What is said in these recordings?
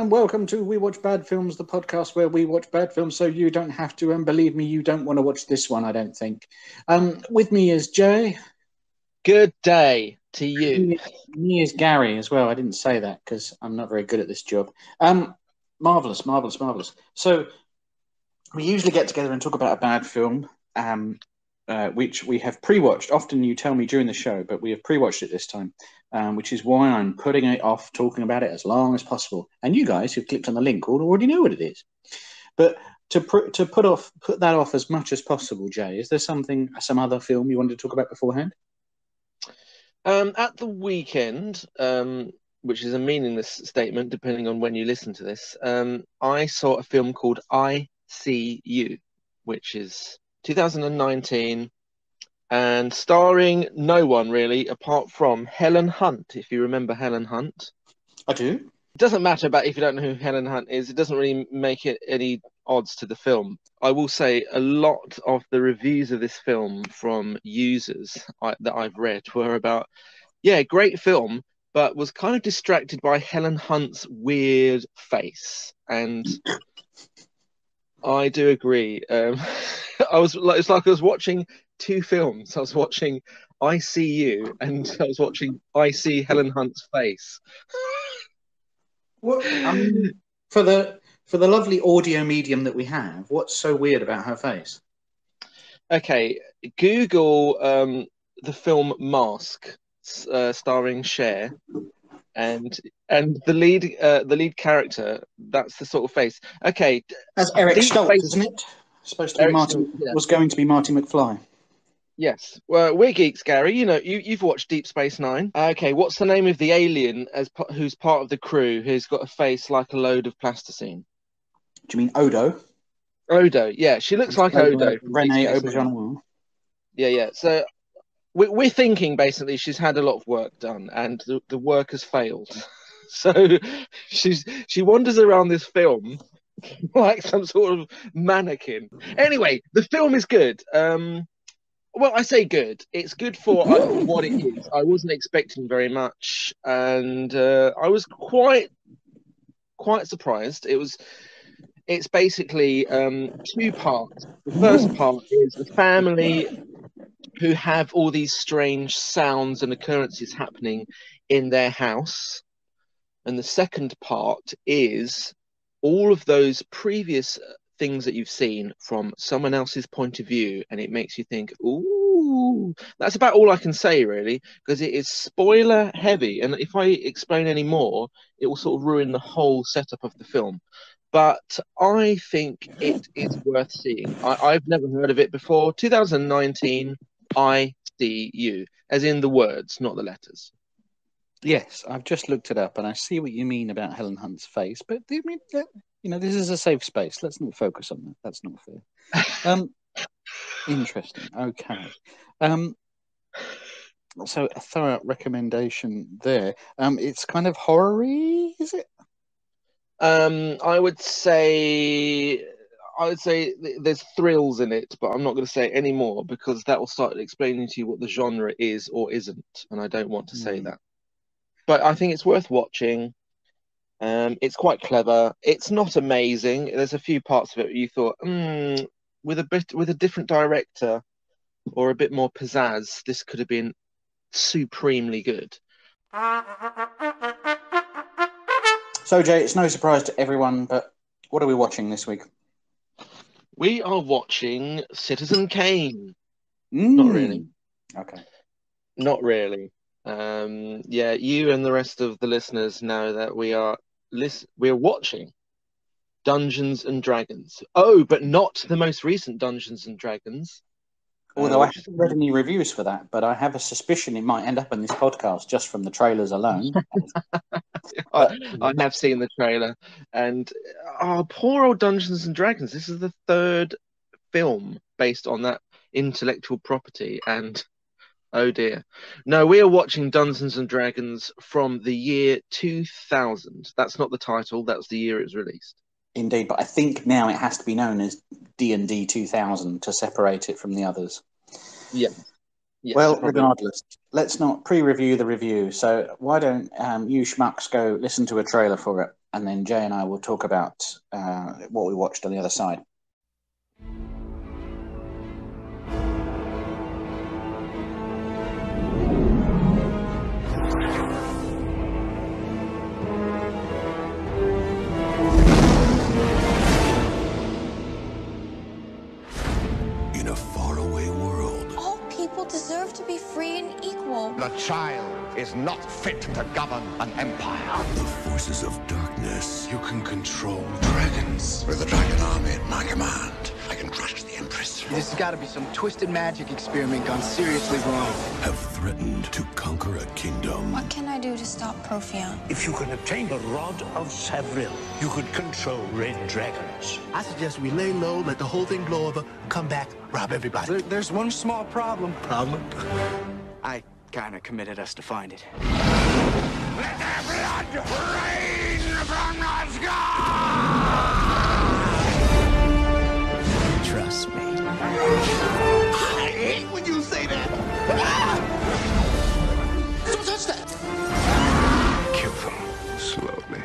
and welcome to We Watch Bad Films, the podcast where we watch bad films so you don't have to, and believe me, you don't want to watch this one, I don't think. With me is Jay. Good day to you. Me is Gary as well. I didn't say that because I'm not very good at this job. Marvellous. So we usually get together and talk about a bad film, which we have pre-watched. Often you tell me during the show, but we have pre-watched it this time, which is why I'm putting it off talking about it as long as possible. And you guys who've clicked on the link already know what it is. But to put that off as much as possible, Jay, is there some other film you wanted to talk about beforehand? At the weekend, which is a meaningless statement depending on when you listen to this, I saw a film called I See You, which is 2019 and starring no one really apart from Helen Hunt, if you remember Helen Hunt. I do. It doesn't matter about if you don't know who Helen Hunt is. It doesn't really make it any odds to the film. I will say a lot of the reviews of this film from users that I've read were about, yeah, great film, but was kind of distracted by Helen Hunt's weird face. And I do agree. It's like I was watching two films. I was watching I See You and I was watching I See Helen Hunt's face. What, I mean, for the lovely audio medium that we have, what's so weird about her face? Okay, Google the film Mask, starring Cher, and the lead character. That's the sort of face. Okay, that's Eric Stoltz, isn't it? Supposed to be Eric Martin. Stoltz, yeah. Was going to be Marty McFly. Yes. Well, we're geeks, Gary. You know, you've watched Deep Space Nine. Okay, what's the name of the alien who's part of the crew who's got a face like a load of plasticine? Do you mean Odo? Odo, yeah. She looks like Odo. Renee Auberjonois. Yeah. So we're thinking basically she's had a lot of work done and the work has failed. So she wanders around this film like some sort of mannequin. Anyway, the film is good. Well, I say good. It's good for what it is. I wasn't expecting very much, and I was quite surprised. It's basically two parts. The first part is the family who have all these strange sounds and occurrences happening in their house, and the second part is all of those previous things that you've seen from someone else's point of view, and it makes you think, ooh. That's about all I can say, really, because it is spoiler heavy, and if I explain any more, it will sort of ruin the whole setup of the film. But I think it is worth seeing. I've never heard of it before. 2019, I See You, as in the words, not the letters. Yes, I've just looked it up, and I see what you mean about Helen Hunt's face, but I mean, this is a safe space. Let's not focus on that. That's not fair. Interesting. Okay. So a thorough recommendation there. It's kind of horror-y, is it? I would say there's thrills in it, but I'm not going to say any more because that will start explaining to you what the genre is or isn't, and I don't want to say that. But I think it's worth watching. It's quite clever. It's not amazing. There's a few parts of it where you thought, with a different director or a bit more pizzazz, this could have been supremely good. So, Jay, it's no surprise to everyone, but what are we watching this week? We are watching Citizen Kane. Not really. Okay. Not really. Yeah, you and the rest of the listeners know that we're watching Dungeons and Dragons. Oh, but not the most recent Dungeons and Dragons. Although I haven't read any reviews for that, but I have a suspicion it might end up in this podcast just from the trailers alone. I have seen the trailer, and poor old Dungeons and Dragons. This is the third film based on that intellectual property, and oh dear. No, we are watching Dungeons and Dragons from the year 2000. That's not the title, that's the year it was released. Indeed, but I think now it has to be known as D&D 2000 to separate it from the others. Yeah. Yes, well, probably. Regardless, let's not pre-review the review. So why don't you schmucks go listen to a trailer for it, and then Jay and I will talk about what we watched on the other side. In a faraway world, all people deserve to be free and equal. The child is not fit to govern an empire. the forces of darkness You can control dragons. with the dragon army at my command. I can crush the Empress. This has got to be some twisted magic experiment gone seriously wrong. Have threatened to conquer a kingdom. What can I do to stop Profion? If you can obtain the Rod of Savril, you could control red dragons. I suggest we lay low, let the whole thing blow over, come back, rob everybody. There's one small problem. Problem? I kind of committed us to find it. Let their blood rain from the sky! Trust me. I hate when you say that! Don't touch that! Kill them slowly.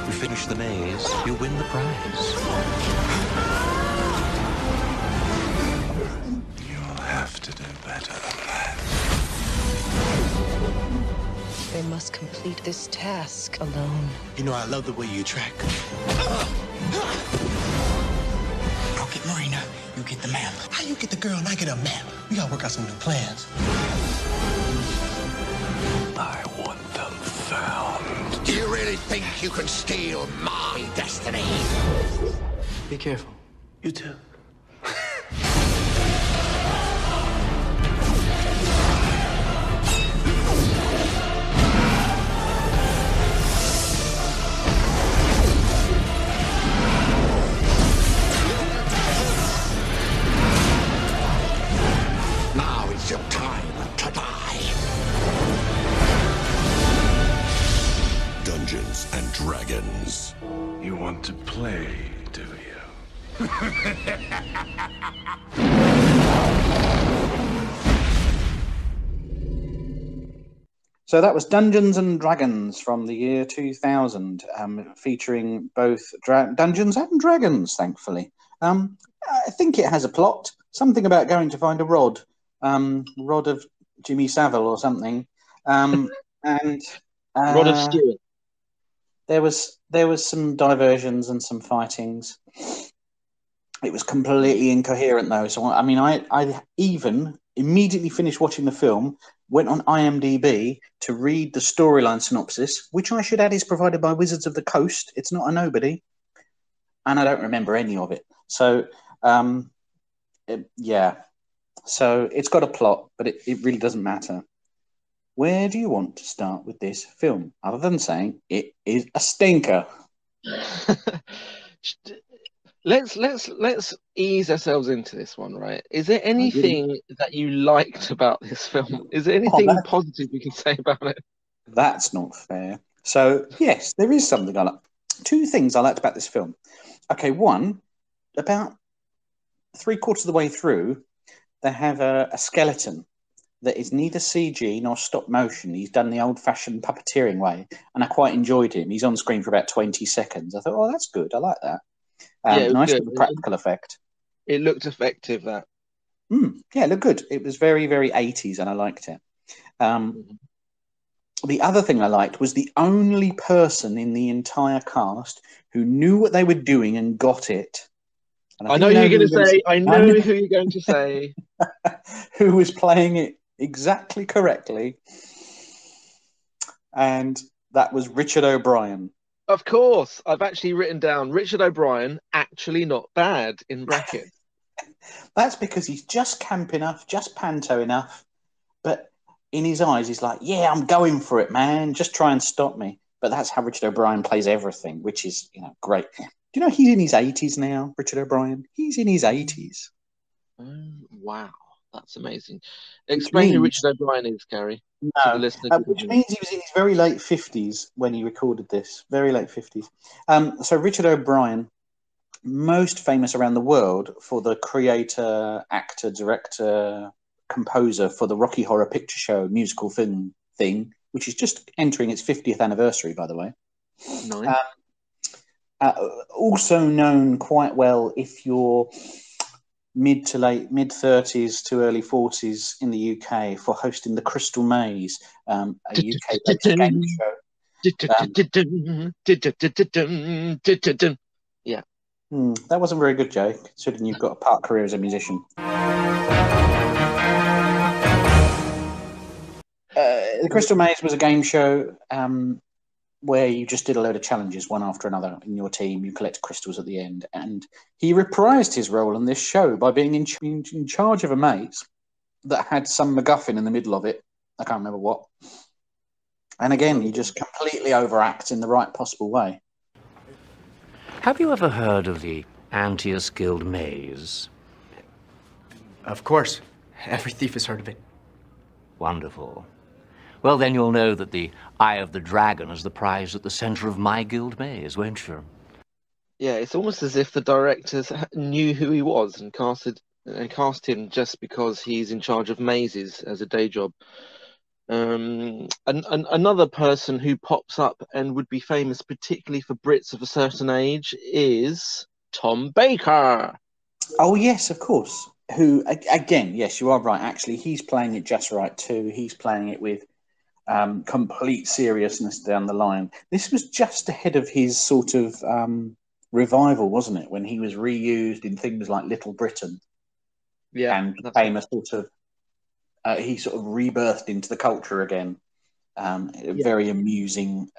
You finish the maze, you win the prize. You'll have to do better than that. They must complete this task alone. You know, I love the way you track. I'll get Marina, you get the map. How you get the girl and I get a map? We gotta work out some new plans. I want them found. Do you really think you can steal my destiny? Be careful. You too. Now is your time to die. Dungeons and Dragons. You want to play, do you? So that was Dungeons and Dragons from the year 2000, featuring both Dungeons and Dragons, thankfully. I think it has a plot, something about going to find a rod of Jimmy Savile or something. And Rod of Stewart. There was some diversions and some fightings. It was completely incoherent, though. So, I mean, I even immediately finished watching the film, went on IMDb to read the storyline synopsis, which I should add is provided by Wizards of the Coast. It's not a nobody. And I don't remember any of it. So, yeah. So it's got a plot, but it really doesn't matter. Where do you want to start with this film, other than saying it is a stinker? Let's ease ourselves into this one, right? Is there anything that you liked about this film? Is there anything positive you can say about it? That's not fair. So, yes, there is something I like. Two things I liked about this film. Okay, one, about 3/4 of the way through, they have a skeleton that is neither CG nor stop motion. He's done the old-fashioned puppeteering way, and I quite enjoyed him. He's on screen for about 20 seconds. I thought, oh, that's good. I like that. Nice little practical effect. It looked effective, that. Yeah, it looked good. It was very, very 80s, and I liked it. The other thing I liked was the only person in the entire cast who knew what they were doing and got it. And I know who you're going to say. I know who you're going to say. Who was playing it exactly correctly. And that was Richard O'Brien. Of course. I've actually written down Richard O'Brien, actually not bad, in brackets. That's because he's just camp enough, just panto enough. But in his eyes, he's like, yeah, I'm going for it, man. Just try and stop me. But that's how Richard O'Brien plays everything, which is, great. Do you know he's in his 80s now, Richard O'Brien? He's in his 80s. Wow. That's amazing. Explain who Richard O'Brien is, Gary. No, which means he was in his very late 50s when he recorded this. Very late 50s. So Richard O'Brien, most famous around the world for the creator, actor, director, composer for the Rocky Horror Picture Show musical film thing, which is just entering its 50th anniversary, by the way. Nice. Also known quite well if you're mid 30s to early 40s in the UK for hosting the Crystal Maze, a UK-based game show. Yeah. That wasn't very good, Joe, considering you've got a part career as a musician. The Crystal Maze was a game show where you just did a load of challenges, one after another, in your team. You collect crystals at the end. And he reprised his role on this show by being in charge of a maze that had some MacGuffin in the middle of it. I can't remember what. And again, he just completely overacts in the right possible way. Have you ever heard of the Antaeus Guild maze? Of course. Every thief has heard of it. Wonderful. Well, then you'll know that the Eye of the Dragon is the prize at the center of my guild maze, won't you? Yeah, it's almost as if the directors knew who he was and cast him just because he's in charge of mazes as a day job. Another person who pops up and would be famous, particularly for Brits of a certain age, is Tom Baker. Oh, yes, of course. Who, again, yes, you are right. Actually, he's playing it just right, too. He's playing it with complete seriousness down the line. This was just ahead of his sort of revival, wasn't it? When he was reused in things like Little Britain. Yeah. And became a sort of, he sort of rebirthed into the culture again. A very amusing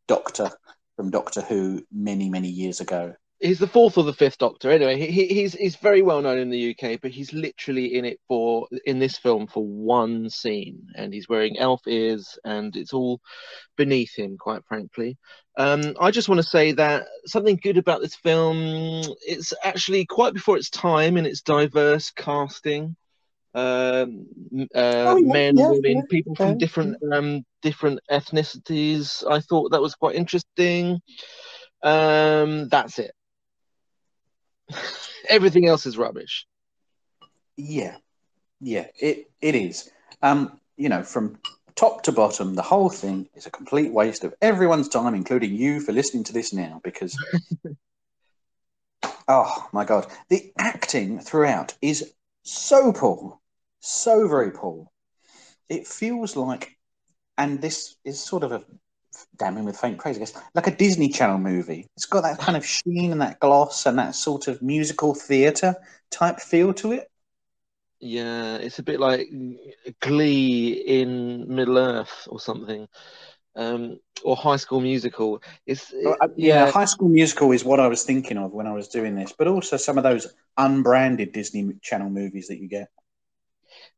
Doctor from Doctor Who many, many years ago. He's the fourth or the fifth Doctor. Anyway, he's very well known in the UK, but he's literally in this film for one scene, and he's wearing elf ears, and it's all beneath him, quite frankly. I just want to say that something good about this film, it's actually quite before its time in its diverse casting. Men, women, people from different ethnicities. I thought that was quite interesting. That's it. Everything else is rubbish. Yeah, it is. From top to bottom, the whole thing is a complete waste of everyone's time, including you, for listening to this now, because oh my God, the acting throughout is so poor, so very poor. It feels like, and this is sort of a damning with faint praise, I guess, like a Disney Channel movie. It's got that kind of sheen and that gloss and that sort of musical theatre type feel to it. Yeah, it's a bit like Glee in Middle Earth or something, or High School Musical. High School Musical is what I was thinking of when I was doing this, but also some of those unbranded Disney Channel movies that you get.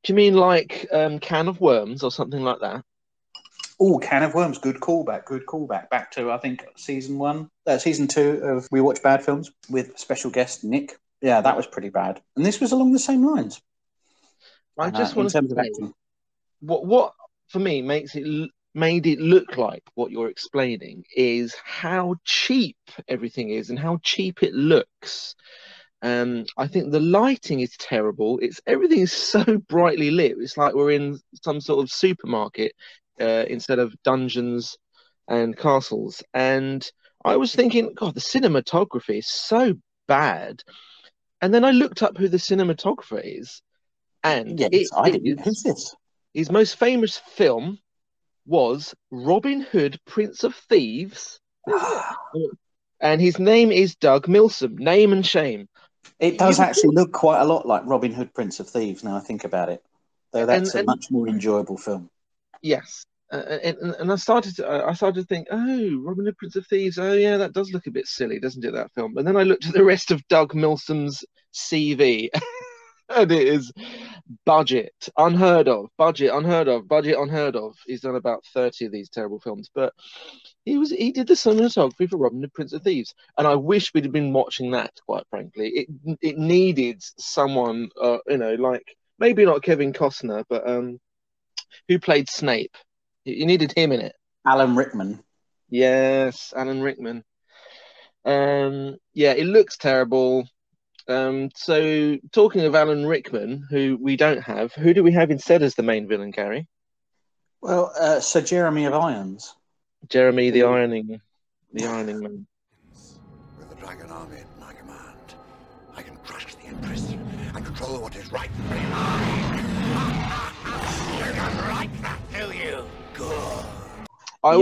Do you mean like Can of Worms or something like that? Oh, Can of Worms, good callback. Back to, I think, season 2 of We Watch Bad Films with special guest Nick. Yeah, that was pretty bad. And this was along the same lines. I just want to say, what for me made it look like what you're explaining is how cheap everything is and how cheap it looks. I think the lighting is terrible. Everything is so brightly lit. It's like we're in some sort of supermarket instead of dungeons and castles. And I was thinking, God, the cinematography is so bad. And then I looked up who the cinematographer is, and who's this? His most famous film was Robin Hood, Prince of Thieves, and his name is Doug Milsom. Name and shame. It does actually look quite a lot like Robin Hood, Prince of Thieves. Now I think about it, though that's a much more enjoyable film. Yes, and I started to think, oh, Robin Hood, Prince of Thieves. Oh yeah, that does look a bit silly, doesn't it? That film. And then I looked at the rest of Doug Milsom's CV, and it is budget unheard of. He's done about 30 of these terrible films, but he did the cinematography for Robin Hood, Prince of Thieves, and I wish we'd have been watching that. Quite frankly, it needed someone, like maybe not Kevin Costner, but who played Snape. You needed him in it. Alan Rickman. Yes, Alan Rickman. It looks terrible. So talking of Alan Rickman, who we don't have, who do we have instead as the main villain, Gary? Well, Sir Jeremy of Irons. Jeremy, the ironing man. With the dragon army at my command, I can crush the Empress and control what is rightfully mine. You don't like that, do you? Good. I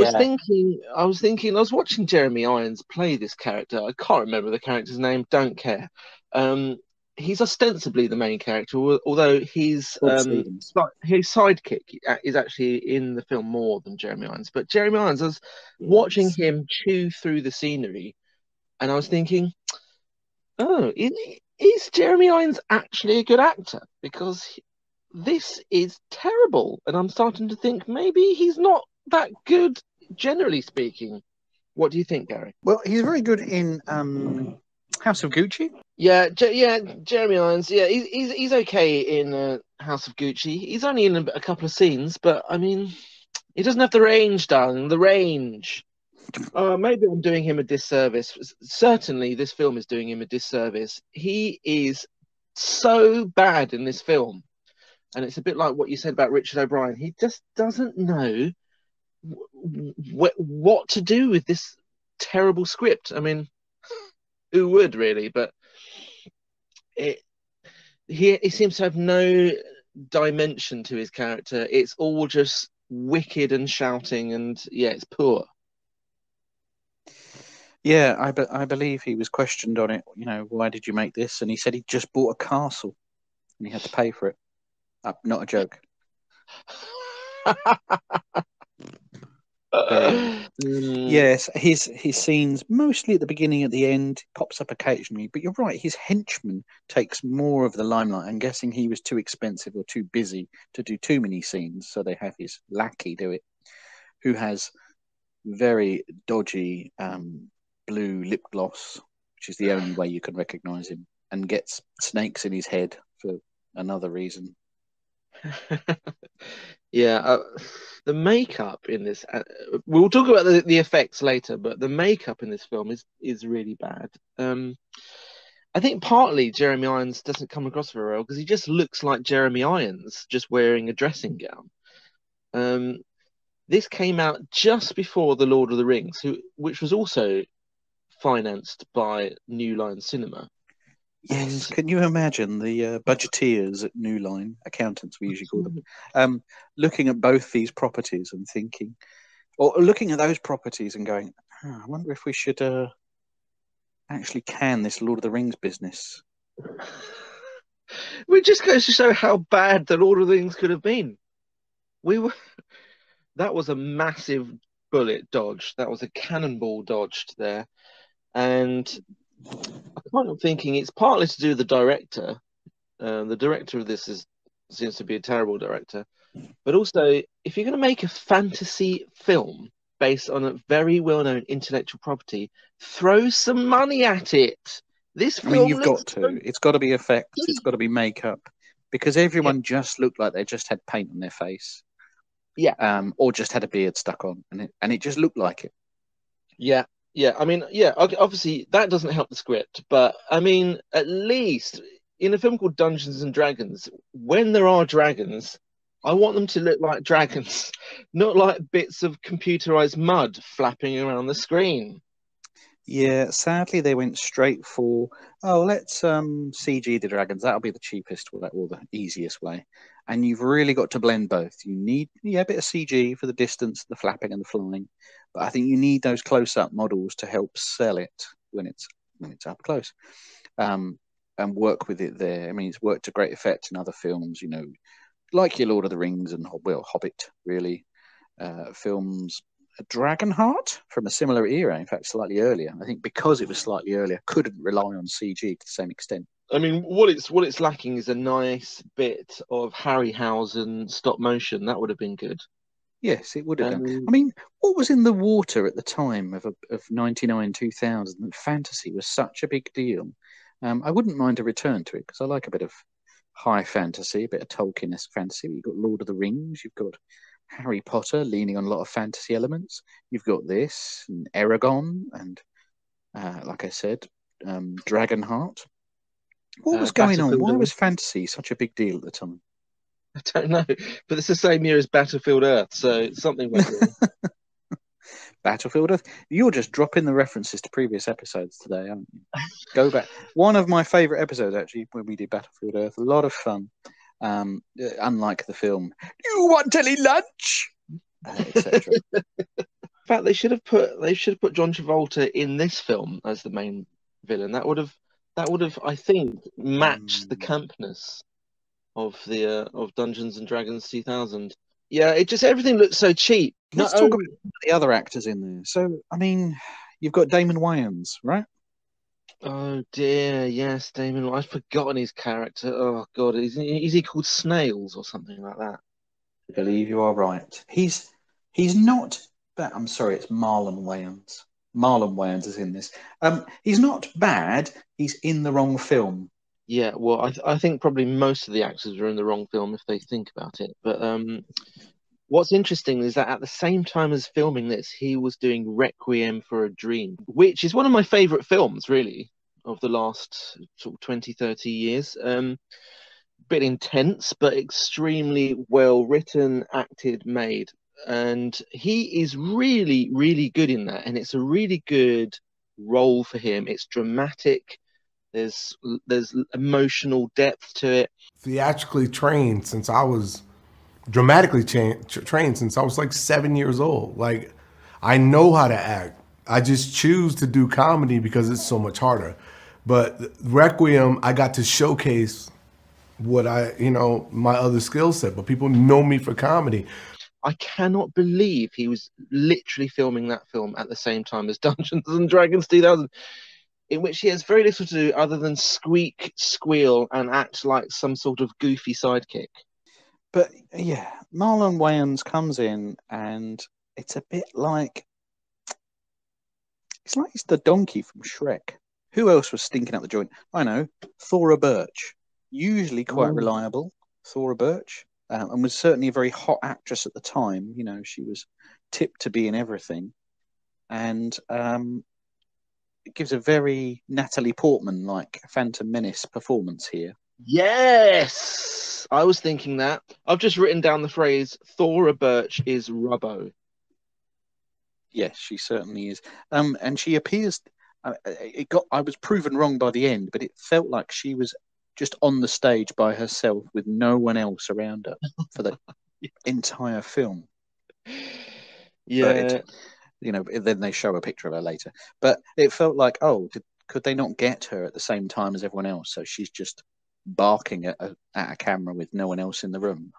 was watching Jeremy Irons play this character. I can't remember the character's name. Don't care. He's ostensibly the main character, although his sidekick is actually in the film more than Jeremy Irons. But Jeremy Irons, I was watching him chew through the scenery, and I was thinking, oh, is Jeremy Irons actually a good actor? Because this is terrible, and I'm starting to think maybe he's not that good, generally speaking. What do you think, Gary? Well, he's very good in House of Gucci. Yeah, Jeremy Irons. Yeah, he's okay in House of Gucci. He's only in a couple of scenes, but I mean, he doesn't have the range, darling. The range. Maybe I'm doing him a disservice. Certainly, this film is doing him a disservice. He is so bad in this film, and it's a bit like what you said about Richard O'Brien. He just doesn't know what to do with this terrible script. I mean, who would really? But he seems to have no dimension to his character. It's all just wicked and shouting, and yeah, it's poor. Yeah, I believe he was questioned on it. You know, why did you make this? And he said he just bought a castle, and he had to pay for it. Not a joke. Yes, his scenes mostly at the beginning, at the end, pops up occasionally. But you're right, his henchman takes more of the limelight. I'm guessing he was too expensive or too busy to do too many scenes, so they have his lackey do it, who has very dodgy blue lip gloss, which is the only way you can recognise him, and gets snakes in his head for another reason. Yeah, the makeup in this. We'll talk about the effects later, but the makeup in this film is really bad. I think partly Jeremy Irons doesn't come across very well because he just looks like Jeremy Irons, just wearing a dressing gown. This came out just before The Lord of the Rings, which was also financed by New Line Cinema. Yes, can you imagine the budgeteers at New Line, accountants we usually call them, looking at both these properties and thinking, or looking at those properties and going, I wonder if we should actually can this Lord of the Rings business. It just goes to show how bad the Lord of the Rings could have been. That was a massive bullet dodge. That was a cannonball dodged there. And I can't help thinking it's partly to do with the director. The director of this seems to be a terrible director. But also, if you're going to make a fantasy film based on a very well-known intellectual property, throw some money at it. This film you've got to. It's got to be effects. It's got to be makeup. Because everyone just looked like they just had paint on their face. Yeah. Or just had a beard stuck on. And it just looked like it. Yeah. Yeah, I mean, yeah, obviously that doesn't help the script, but I mean, at least in a film called Dungeons and Dragons, when there are dragons, I want them to look like dragons, not like bits of computerized mud flapping around the screen. Yeah, sadly they went straight for, let's CG the dragons. That'll be the cheapest or the easiest way. And you've really got to blend both. You need a bit of CG for the distance, the flapping and the flying. But I think you need those close-up models to help sell it when it's up close, and work with it there. I mean, it's worked to great effect in other films, like your Lord of the Rings and Hobbit, really, films. Dragonheart from a similar era, in fact, slightly earlier. I think because it was slightly earlier, couldn't rely on CG to the same extent. I mean, what it's lacking is a nice bit of Harryhausen stop motion. That would have been good. Yes, it would have done. I mean, what was in the water at the time of 99, 2000? That fantasy was such a big deal. I wouldn't mind a return to it because I like a bit of high fantasy, a bit of Tolkien-esque fantasy. You've got Lord of the Rings, you've got Harry Potter leaning on a lot of fantasy elements. You've got this, and Aragon, and like I said, Dragonheart. What was going on? Why was fantasy such a big deal at the time? I don't know, but it's the same year as Battlefield Earth, so something went wrong. Battlefield Earth. You're just dropping the references to previous episodes today, aren't you? Go back. One of my favourite episodes, actually, when we did Battlefield Earth. A lot of fun. Unlike the film, you want any lunch, etc. In fact, they should have put John Travolta in this film as the main villain. That would have, I think, matched the campness of the of Dungeons and Dragons 2000. Yeah, it just everything looks so cheap. Let's talk about the other actors in there. So, I mean, you've got Damon Wayans, right? Oh dear, yes, Damon. I've forgotten his character. Oh God, is he called Snails or something like that? I believe you are right. He's not bad. I'm sorry, it's Marlon Wayans. Marlon Wayans is in this. He's not bad. He's in the wrong film. Yeah, well, I think probably most of the actors are in the wrong film if they think about it. But what's interesting is that at the same time as filming this, he was doing Requiem for a Dream, which is one of my favourite films, really, of the last sort of 20, 30 years. Bit intense, but extremely well written, acted, made. And he is really, really good in that. And it's a really good role for him. It's dramatic. There's emotional depth to it. Theatrically trained since I was dramatically trained since I was like 7 years old. Like, I know how to act. I just choose to do comedy because it's so much harder. But Requiem, I got to showcase what my other skill set, but people know me for comedy. I cannot believe he was literally filming that film at the same time as Dungeons and Dragons 2000. In which he has very little to do other than squeak, squeal, and act like some sort of goofy sidekick. But yeah, Marlon Wayans comes in, and it's a bit like he's the donkey from Shrek. Who else was stinking up the joint? I know, Thora Birch, usually quite reliable. Thora Birch, and was certainly a very hot actress at the time. You know, she was tipped to be in everything, and it gives a very Natalie Portman-like Phantom Menace performance here. Yes! I was thinking that. I've just written down the phrase, Thora Birch is Rubbo. Yes, she certainly is. And she appears... I was proven wrong by the end, but it felt like she was just on the stage by herself with no one else around her for the entire film. Yeah. Then they show a picture of her later. But it felt like, could they not get her at the same time as everyone else? So she's just barking at a camera with no one else in the room.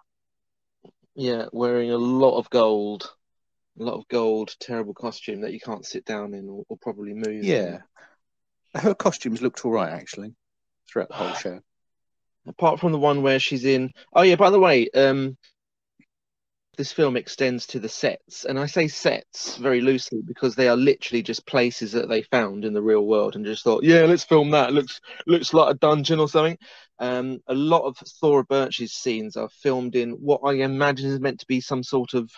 Yeah, wearing a lot of gold, terrible costume that you can't sit down in or probably move. Yeah. Her costumes looked all right, actually, throughout the whole show. Apart from the one where she's in... Oh, yeah, by the way... this film extends to the sets, and I say sets very loosely because they are literally just places that they found in the real world and just thought, yeah, let's film that. It looks like a dungeon or something. A lot of Thora Birch's scenes are filmed in what I imagine is meant to be some sort of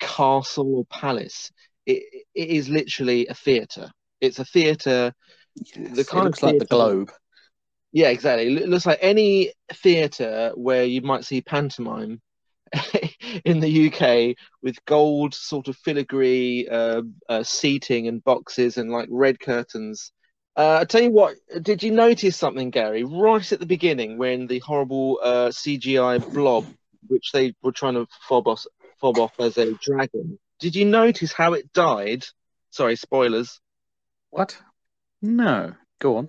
castle or palace. It is literally a theatre. It's a theatre. Yes, it looks like the Globe. Yeah, exactly. It looks like any theatre where you might see pantomime in the UK with gold sort of filigree seating and boxes and like red curtains. I tell you what, did you notice something, Gary, right at the beginning when the horrible CGI blob, which they were trying to fob off as a dragon, did you notice how it died? Sorry, spoilers. What? No, go on.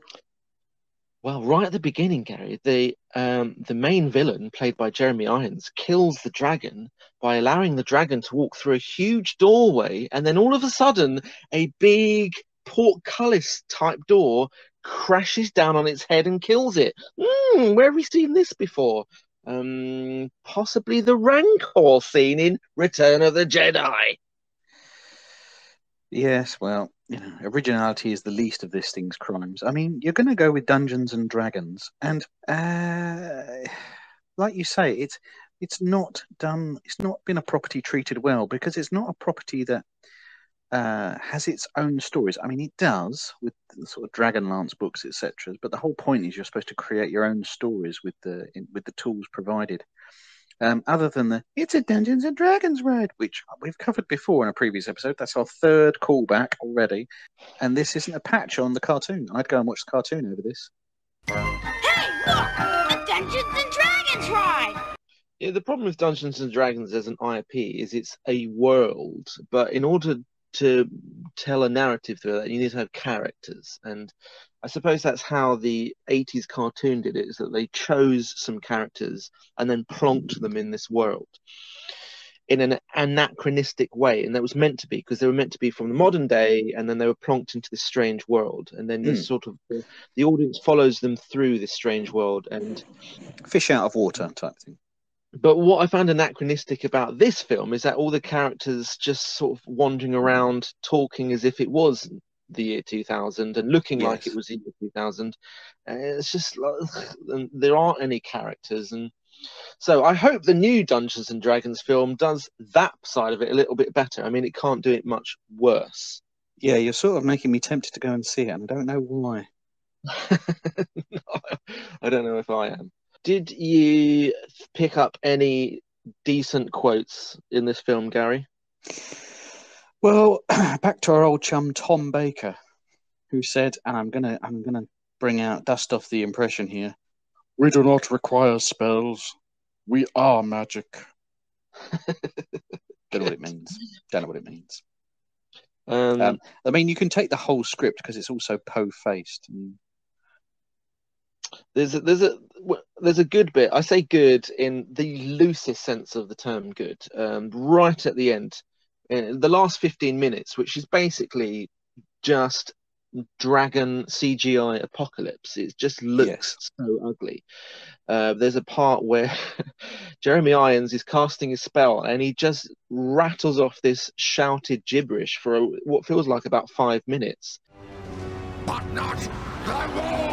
Well, right at the beginning, Gary, the main villain, played by Jeremy Irons, kills the dragon by allowing the dragon to walk through a huge doorway, and then all of a sudden, a big portcullis type door crashes down on its head and kills it. Where have we seen this before? Possibly the Rancor scene in Return of the Jedi. Yes, well, originality is the least of this thing's crimes. I mean, you're going to go with Dungeons and Dragons, and like you say, it's not done. It's not been a property treated well because it's not a property that has its own stories. I mean, it does with the sort of Dragonlance books, etc. But the whole point is you're supposed to create your own stories with the tools provided. Other than it's a Dungeons and Dragons ride, which we've covered before in a previous episode. That's our third callback already. And this isn't a patch on the cartoon. I'd go and watch the cartoon over this. Hey, look! A Dungeons and Dragons ride! Yeah, the problem with Dungeons and Dragons as an IP is it's a world, but in order to tell a narrative through that, you need to have characters. And I suppose that's how the 80s cartoon did it, is that they chose some characters and then plonked them in this world in an anachronistic way. And that was meant to be, because they were meant to be from the modern day, and then they were plonked into this strange world. And then this sort of the audience follows them through this strange world and fish out of water type thing. But what I found anachronistic about this film is that all the characters just sort of wandering around talking as if it was the year 2000 and looking like it was the year 2000. It's just like, there aren't any characters. And so I hope the new Dungeons and Dragons film does that side of it a little bit better. I mean, it can't do it much worse. Yeah, you're sort of making me tempted to go and see it, and I don't know why. No, I don't know if I am. Did you pick up any decent quotes in this film, Gary? Well, back to our old chum Tom Baker, who said, and I'm gonna dust off the impression here. We do not require spells. We are magic. Don't know what it means. I mean, you can take the whole script because it's also po-faced. There's a good bit. I say good in the loosest sense of the term good. Right at the end, in the last 15 minutes, which is basically just dragon CGI apocalypse. It just looks so ugly. There's a part where Jeremy Irons is casting a spell and he just rattles off this shouted gibberish for what feels like about 5 minutes. But not the war!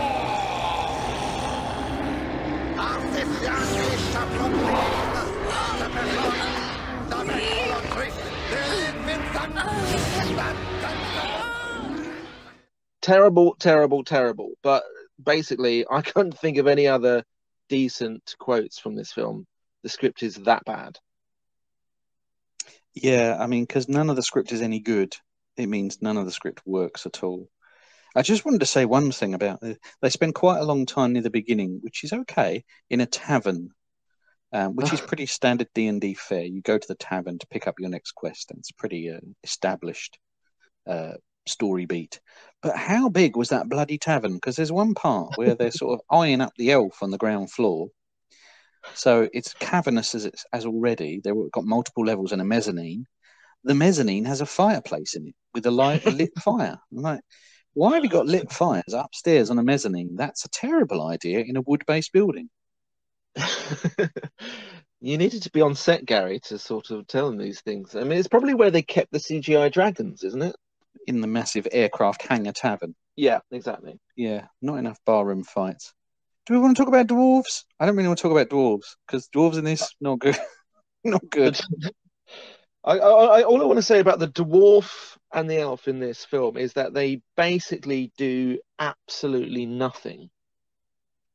Terrible, terrible, terrible. But basically, I couldn't think of any other decent quotes from this film. The script is that bad. Yeah, I mean, because none of the script is any good, it means none of the script works at all. I just wanted to say one thing about it. They spend quite a long time near the beginning, which is okay, in a tavern, which is pretty standard D&D fare. You go to the tavern to pick up your next quest, and it's pretty established story beat. But how big was that bloody tavern? Because there's one part where they're sort of eyeing up the elf on the ground floor. So it's cavernous as already. They've got multiple levels and a mezzanine. The mezzanine has a fireplace in it with a lit fire. I'm like, why have you got lit fires upstairs on a mezzanine? That's a terrible idea in a wood-based building. You needed to be on set, Gary, to sort of tell them these things. I mean, it's probably where they kept the CGI dragons, isn't it? In the massive aircraft hangar tavern. Yeah, exactly. Yeah, not enough barroom fights. Do we want to talk about dwarves? I don't really want to talk about dwarves because dwarves in this not good. Not good. All I want to say about the dwarf and the elf in this film is that they basically do absolutely nothing.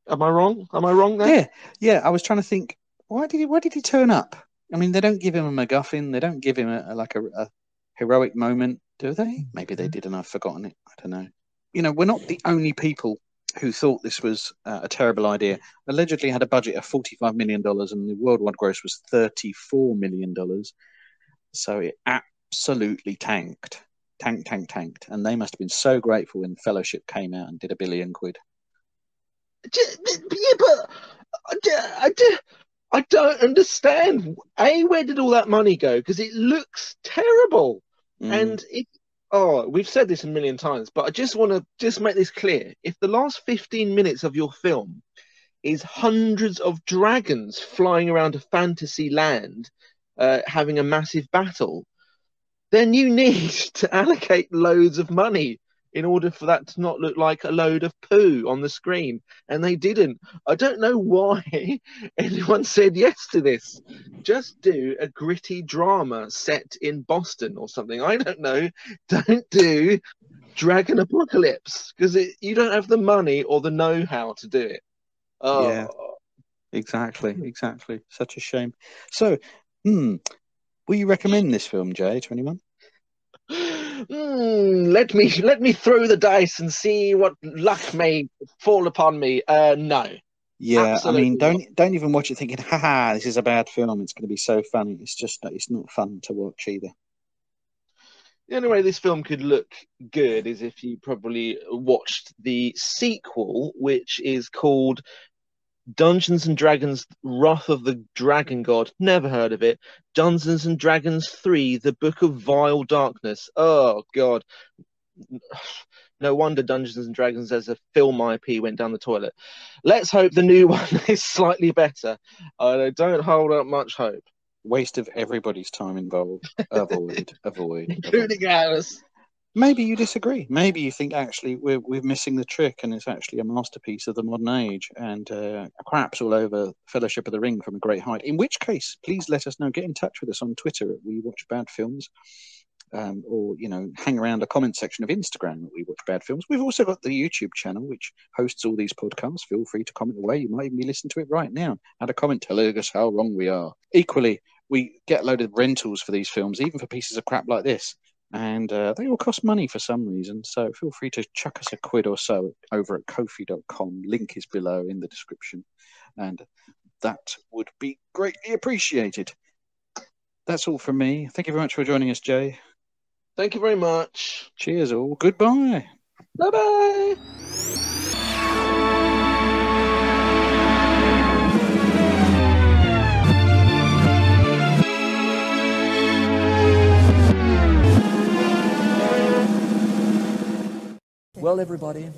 Am I wrong? Am I wrong there? Yeah. I was trying to think. Why did he turn up? I mean, they don't give him a MacGuffin. They don't give him a heroic moment, do they? Maybe they did, and I've forgotten it. I don't know. You know, we're not the only people who thought this was a terrible idea. Allegedly had a budget of $45 million, and the worldwide gross was $34 million. So it absolutely tanked. And they must have been so grateful when Fellowship came out and did £1 billion. Yeah, but I don't understand. Where did all that money go? Because it looks terrible. And we've said this a million times, but I just want to make this clear. If the last 15 minutes of your film is hundreds of dragons flying around a fantasy land, having a massive battle, then you need to allocate loads of money in order for that to not look like a load of poo on the screen. And they didn't. I don't know why anyone said yes to this. Just do a gritty drama set in Boston or something. I don't know. Don't do Dragon Apocalypse because you don't have the money or the know-how to do it. Yeah. Exactly. Such a shame. So, will you recommend this film, Jay, to anyone? Let me throw the dice and see what luck may fall upon me. No. Yeah, Absolutely I mean, don't even watch it thinking, haha, this is a bad film. It's going to be so funny. It's not fun to watch either. The only way this film could look good is if you probably watched the sequel, which is called Dungeons and Dragons Wrath of the Dragon God. Never heard of it. Dungeons and Dragons 3, The Book of Vile Darkness. Oh, God. No wonder Dungeons and Dragons as a film IP went down the toilet. Let's hope the new one is slightly better. I don't hold up much hope. Waste of everybody's time involved. Avoid. Including ours. Maybe you disagree. Maybe you think actually we're missing the trick, and it's actually a masterpiece of the modern age, and craps all over Fellowship of the Ring from a great height. In which case, please let us know. Get in touch with us on Twitter at We Watch Bad Films, or hang around the comment section of Instagram at We Watch Bad Films. We've also got the YouTube channel which hosts all these podcasts. Feel free to comment away. You might even be listening to it right now. Add a comment telling us how wrong we are. Equally, we get a load of rentals for these films, even for pieces of crap like this. And they all cost money for some reason, so feel free to chuck us £1 or so over at Ko-fi.com. Link is below in the description, and that would be greatly appreciated. That's all from me. Thank you very much for joining us, Jay. Thank you very much. Cheers all. Goodbye. Bye-bye. Well, everybody,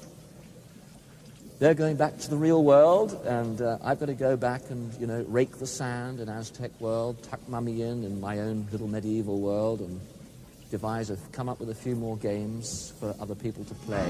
they're going back to the real world, and I've got to go back and, rake the sand in Aztec world, tuck Mummy in my own little medieval world, and come up with a few more games for other people to play.